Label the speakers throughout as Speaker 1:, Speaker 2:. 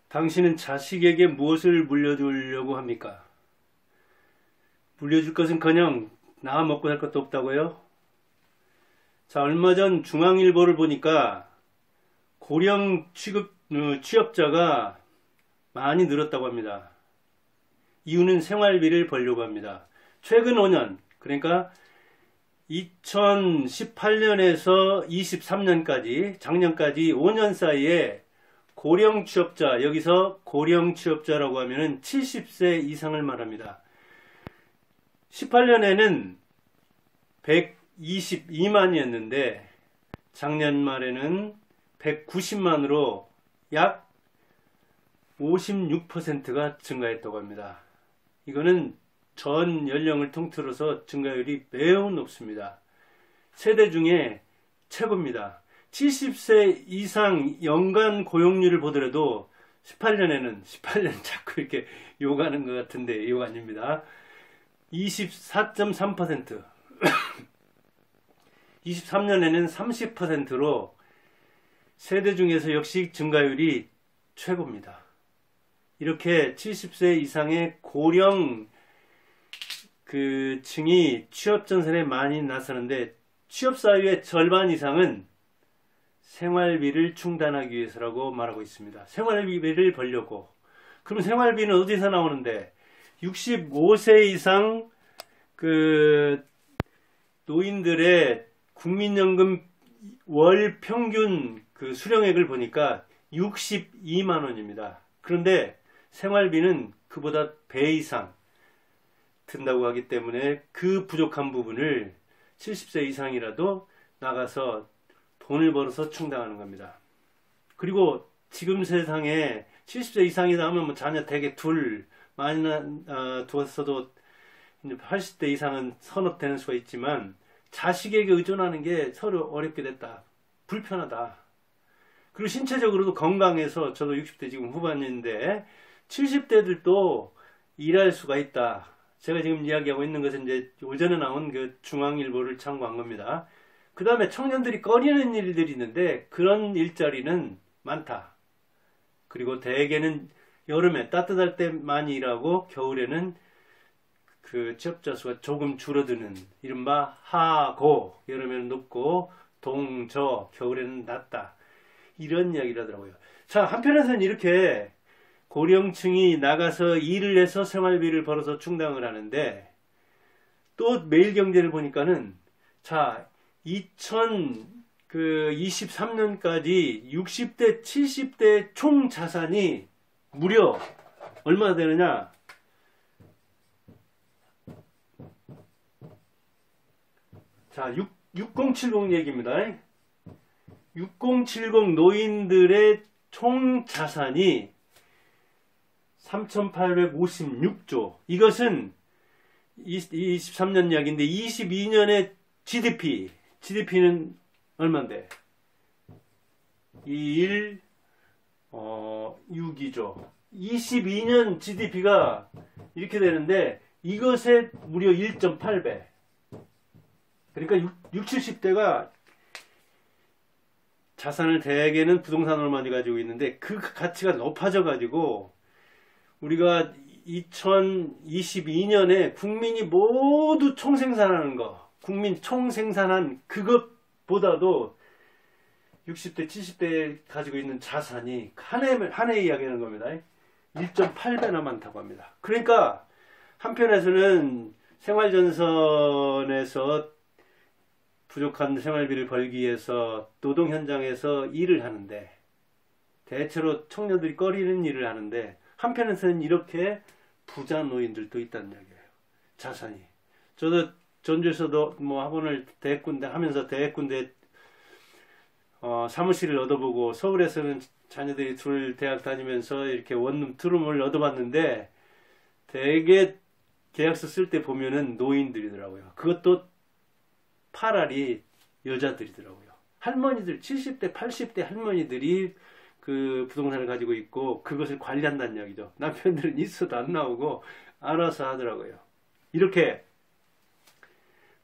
Speaker 1: 당신은 자식에게 무엇을 물려주려고 합니까? 물려줄 것은커녕 나 먹고 살 것도 없다고요? 자, 얼마 전 중앙일보를 보니까 고령 취업자가 많이 늘었다고 합니다. 이유는 생활비를 벌려고 합니다. 최근 5년, 그러니까 2018년에서 23년까지, 작년까지 5년 사이에 고령 취업자, 여기서 고령 취업자라고 하면은 70세 이상을 말합니다. 18년에는 122만이었는데 작년 말에는 190만으로 약 56%가 증가했다고 합니다. 이거는 전 연령을 통틀어서 증가율이 매우 높습니다. 세대 중에 최고입니다. 70세 이상 연간 고용률을 보더라도 18년 자꾸 이렇게 욕하는 것 같은데 욕 아닙니다. 24.3%, 23년에는 30%로 세대 중에서 역시 증가율이 최고입니다. 이렇게 70세 이상의 고령 층이 취업 전선에 많이 나서는데 취업 사유의 절반 이상은 생활비를 충당하기 위해서라고 말하고 있습니다. 생활비를 벌려고. 그럼 생활비는 어디서 나오는데 65세 이상 노인들의 국민연금 월 평균 수령액을 보니까 62만 원입니다. 그런데 생활비는 그보다 배 이상 든다고 하기 때문에 그 부족한 부분을 70세 이상이라도 나가서 돈을 벌어서 충당하는 겁니다. 그리고 지금 세상에 70세 이상이다 하면 자녀 대개 많이 두었어도 80대 이상은 선업되는 수가 있지만 자식에게 의존하는 게 서로 어렵게 됐다. 불편하다. 그리고 신체적으로도 건강해서 저도 60대 지금 후반인데 70대들도 일할 수가 있다. 제가 지금 이야기하고 있는 것은 이제 오전에 나온 중앙일보를 참고한 겁니다. 그 다음에 청년들이 꺼리는 일들이 있는데 그런 일자리는 많다. 그리고 대개는 여름에 따뜻할 때 많이 일하고 겨울에는 취업자 수가 조금 줄어드는 이른바 하고, 여름에는 높고 동저, 겨울에는 낮다. 이런 이야기를 하더라고요. 자, 한편에서는 이렇게 고령층이 나가서 일을 해서 생활비를 벌어서 충당을 하는데 또 매일경제를 보니까는 자, 2023년까지 60대, 70대 총 자산이 무려 얼마나 되느냐? 자, 6070 얘기입니다. 6070 노인들의 총 자산이 3,856조. 이것은 23년 이야기인데 22년의 GDP는 얼마인데? 6이죠. 22년 GDP가 이렇게 되는데 이것의 무려 1.8배. 그러니까 60, 70대가 자산을 대개는 부동산으로 많이 가지고 있는데 그 가치가 높아져 가지고 우리가 2022년에 국민이 모두 총생산하는 거, 국민 총생산한 그것보다도 60대, 70대 가지고 있는 자산이 한 해 이야기하는 겁니다. 1.8배나 많다고 합니다. 그러니까 한편에서는 생활전선에서 부족한 생활비를 벌기 위해서 노동 현장에서 일을 하는데 대체로 청년들이 꺼리는 일을 하는데 한편에서는 이렇게 부자 노인들도 있다는 이야기예요. 자산이. 저도 전주에서도 학원을 대군데 하면서 대군데 사무실을 얻어보고 서울에서는 자녀들이 둘 대학 다니면서 이렇게 원룸 투룸을 얻어봤는데 대개 계약서 쓸 때 보면은 노인들이더라고요. 그것도 8알이 여자들이더라고요. 할머니들 70대 80대 할머니들이 부동산을 가지고 있고 그것을 관리한다는 이야기죠. 남편들은 있어도 안 나오고 알아서 하더라고요. 이렇게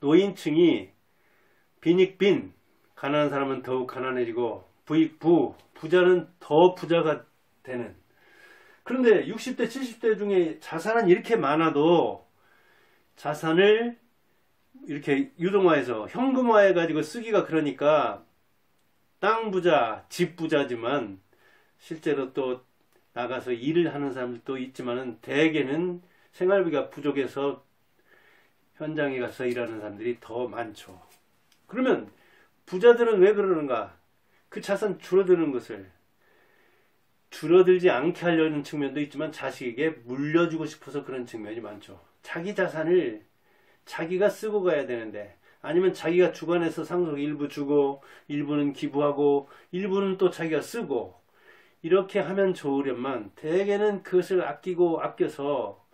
Speaker 1: 노인층이 빈익빈, 가난한 사람은 더욱 가난해지고 부익부, 부자는 더 부자가 되는 그런데 60대, 70대 중에 자산은 이렇게 많아도 자산을 이렇게 유동화해서 현금화해가지고 쓰기가 그러니까 땅 부자, 집 부자지만 실제로 또 나가서 일을 하는 사람들도 있지만은 대개는 생활비가 부족해서 현장에 가서 일하는 사람들이 더 많죠. 그러면 부자들은 왜 그러는가? 그 자산 줄어드는 것을 줄어들지 않게 하려는 측면도 있지만 자식에게 물려주고 싶어서 그런 측면이 많죠. 자기 자산을 자기가 쓰고 가야 되는데 아니면 자기가 주관해서 상속 일부 주고 일부는 기부하고 일부는 또 자기가 쓰고 이렇게 하면 좋으련만 대개는 그것을 아껴서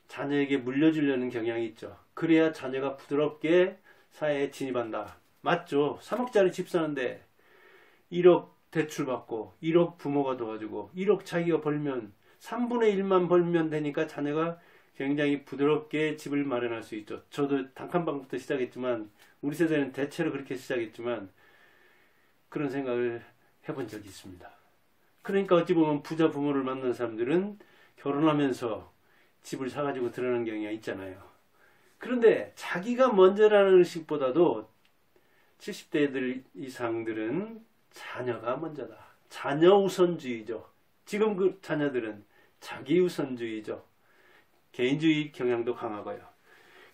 Speaker 1: 자녀에게 물려주려는 경향이 있죠. 그래야 자녀가 부드럽게 사회에 진입한다. 맞죠? 3억짜리 집 사는데 1억 대출받고 1억 부모가 도와주고 1억 자기가 벌면 3분의 1만 벌면 되니까 자녀가 굉장히 부드럽게 집을 마련할 수 있죠. 저도 단칸방부터 시작했지만 우리 세대는 대체로 그렇게 시작했지만 그런 생각을 해본 적이 있습니다. 그러니까 어찌 보면 부자 부모를 만난 사람들은 결혼하면서 집을 사가지고 들어가는 경우가 있잖아요. 그런데 자기가 먼저라는 의식보다도 70대들 이상들은 자녀가 먼저다. 자녀 우선주의죠. 지금 그 자녀들은 자기 우선주의죠. 개인주의 경향도 강하고요.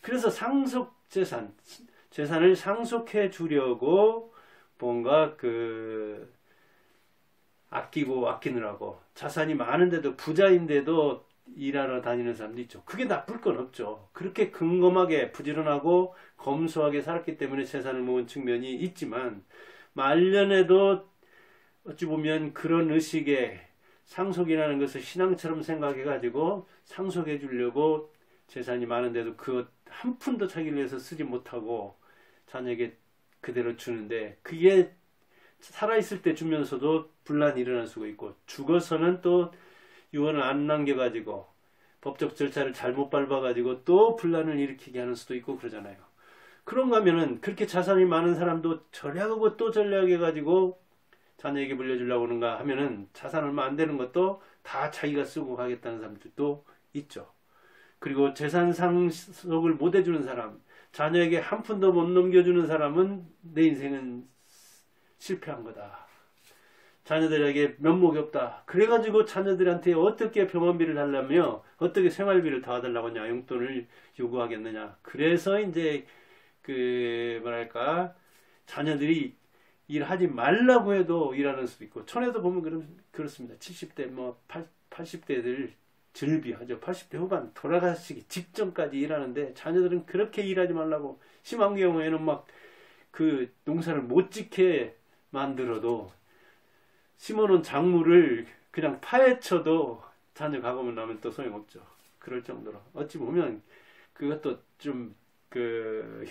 Speaker 1: 그래서 상속 재산을 상속해 주려고 뭔가 아끼느라고 자산이 많은데도 부자인데도 일하러 다니는 사람도 있죠. 그게 나쁠 건 없죠. 그렇게 근검하게 부지런하고 검소하게 살았기 때문에 재산을 모은 측면이 있지만 말년에도 어찌 보면 그런 의식에 상속이라는 것을 신앙처럼 생각해가지고 상속해 주려고 재산이 많은데도 그 한 푼도 자기를 위해서 쓰지 못하고 자녀에게 그대로 주는데 그게 살아있을 때 주면서도 분란이 일어날 수가 있고 죽어서는 또 유언을 안 남겨가지고 법적 절차를 잘못 밟아가지고 또 분란을 일으키게 하는 수도 있고 그러잖아요. 그런가 하면은 그렇게 자산이 많은 사람도 전략하고 또 전략해가지고 자녀에게 물려주려고 하는가 하면은 자산 얼마 안 되는 것도 다 자기가 쓰고 가겠다는 사람들도 있죠. 그리고 재산 상속을 못 해주는 사람, 자녀에게 한 푼도 못 넘겨주는 사람은 내 인생은 실패한 거다. 자녀들에게 면목이 없다. 그래가지고 자녀들한테 어떻게 병원비를 달라며 어떻게 생활비를 도와달라고 하냐, 용돈을 요구하겠느냐. 그래서 이제 자녀들이 일하지 말라고 해도 일하는 수도 있고, 촌에도 보면 그렇습니다. 70대, 80대들 즐비하죠. 80대 후반 돌아가시기 직전까지 일하는데 자녀들은 그렇게 일하지 말라고 심한 경우에는 농사를 못 짓게 만들어도 심어놓은 작물을 그냥 파헤쳐도 자녀 가고만 나면 또 소용없죠. 그럴 정도로 어찌 보면 그것도 좀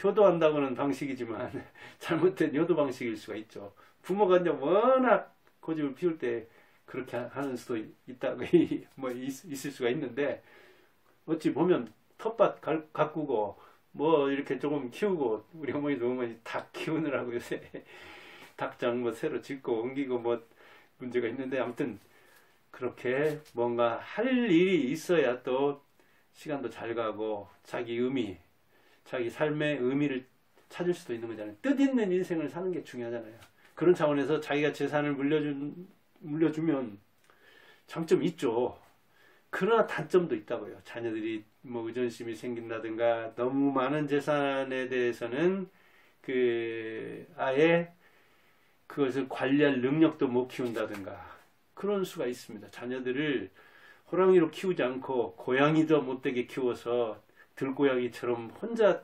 Speaker 1: 효도한다고는 방식이지만 잘못된 효도 방식일 수가 있죠. 부모가 이제 워낙 고집을 피울 때 그렇게 하는 수도 있다고 있을 수가 있는데 어찌 보면 텃밭 가꾸고 이렇게 조금 키우고 우리 어머니도 어머니 닭 키우느라고 요새 닭장 새로 짓고 옮기고 문제가 있는데 아무튼 그렇게 뭔가 할 일이 있어야 또 시간도 잘 가고 자기 삶의 의미를 찾을 수도 있는 거잖아요. 뜻있는 인생을 사는 게 중요하잖아요. 그런 차원에서 자기가 재산을 물려주면 장점이 있죠. 그러나 단점도 있다고요. 자녀들이 의존심이 생긴다든가 너무 많은 재산에 대해서는 아예 그것을 관리할 능력도 못 키운다든가 그런 수가 있습니다. 자녀들을 호랑이로 키우지 않고 고양이도 못되게 키워서 들고양이처럼 혼자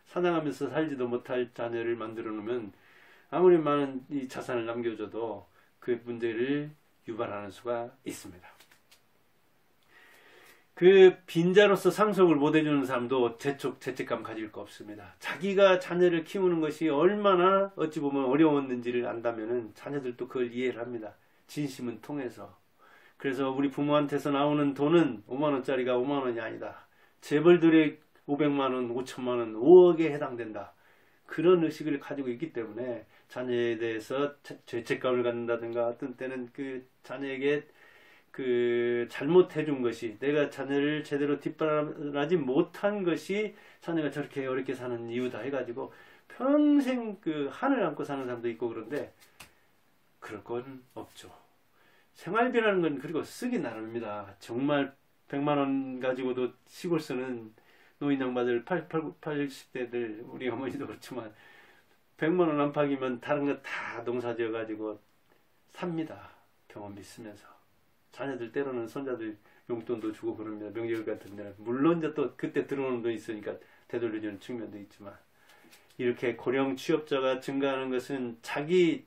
Speaker 1: 사냥하면서 살지도 못할 자녀를 만들어 놓으면 아무리 많은 이 자산을 남겨줘도 그 문제를 유발하는 수가 있습니다. 빈자로서 상속을 못 해주는 사람도 죄책감 가질 거 없습니다. 자기가 자녀를 키우는 것이 얼마나 어찌 보면 어려웠는지를 안다면은 자녀들도 그걸 이해를 합니다. 진심은 통해서. 그래서 우리 부모한테서 나오는 돈은 5만원짜리가 5만원이 아니다. 재벌들의 500만원, 5천만원, 5억에 해당된다. 그런 의식을 가지고 있기 때문에 자녀에 대해서 죄책감을 갖는다든가 어떤 때는 자녀에게 잘못해 준 것이, 내가 자녀를 제대로 뒷바라지 못한 것이 자녀가 저렇게 어렵게 사는 이유다 해가지고 평생 한을 안고 사는 사람도 있고 그런데 그럴 건 없죠. 생활비라는 건 그리고 쓰기 나름입니다. 정말 100만 원 가지고도 시골 쓰는 노인 양반들 80대들 우리 어머니도 그렇지만 100만 원 안팎이면 다른 거 다 농사 지어 가지고 삽니다. 병원비 쓰면서. 자녀들 때로는 손자들 용돈도 주고 그럽니다. 명절 같은 데는. 물론 이제 또 그때 들어오는 돈 있으니까 되돌려주는 측면도 있지만, 이렇게 고령 취업자가 증가하는 것은 자기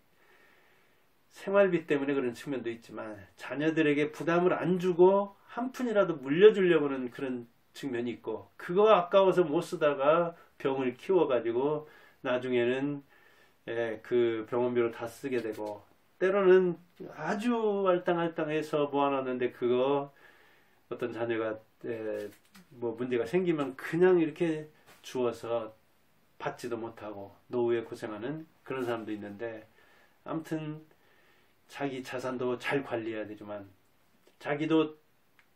Speaker 1: 생활비 때문에 그런 측면도 있지만, 자녀들에게 부담을 안 주고 한 푼이라도 물려주려고 하는 그런 측면이 있고, 그거 아까워서 못 쓰다가 병을 키워가지고 나중에는 그 병원비로 다 쓰게 되고, 때로는 아주 알땅알땅해서 모아놨는데 그거 어떤 자녀가 뭐 문제가 생기면 그냥 이렇게 주어서 받지도 못하고 노후에 고생하는 그런 사람도 있는데, 아무튼 자기 자산도 잘 관리해야 되지만 자기도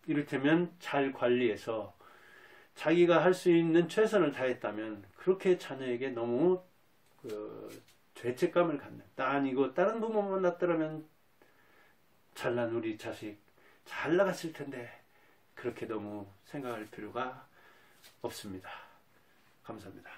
Speaker 1: 이를테면 잘 관리해서 자기가 할 수 있는 최선을 다했다면 그렇게 자녀에게 너무 죄책감을 갖는, 난 이거 다른 부모 만났더라면 잘난 우리 자식 잘 나갔을 텐데, 그렇게 너무 생각할 필요가 없습니다. 감사합니다.